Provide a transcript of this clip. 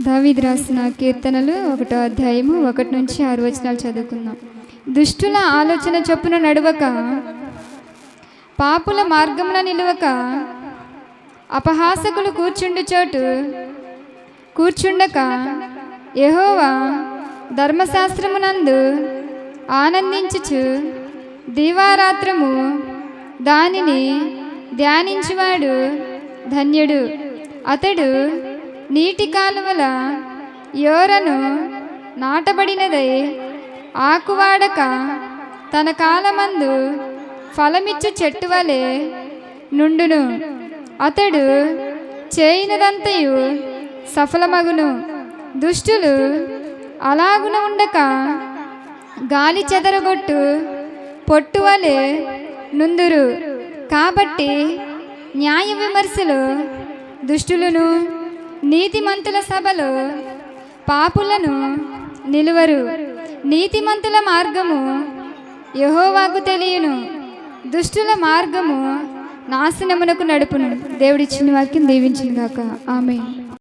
దావీదు రాసిన కీర్తనలు 1వ అధ్యాయము 1 నుంచి 6 వచనాలు చదువుకుందాం. దుష్టుల ఆలోచన చొప్పున నడవక, పాపుల మార్గంలో నిలవక, అపహాసకులు కూర్చుండు చోటు కూర్చుండక, యెహోవా ధర్మశాస్త్రమునందు ఆనందించుచు దీవారాత్రము దానిని ధ్యానించువాడు ధన్యుడు. అతడు నీటి కాలువల యోరను నాటబడినదై ఆకువాడక తన కాలమందు ఫలమిచ్చు చెట్టు వలె నుండును. అతడు చేయినదంతయు సఫలమగును. దుష్టులు అలాగున ఉండక గాలి చెదరగొట్టు పొట్టు వలె నుందురు. కాబట్టి న్యాయ విమర్శలు దుష్టులను, నీతిమంతుల సభలో పాపులను నిలువరు. నీతిమంతుల మార్గము యెహోవాకు తెలియను, దుష్టుల మార్గము నాశనమునకు నడుపును. దేవుడిచ్చిన వాక్యం దీవించును గాక. ఆమేన్.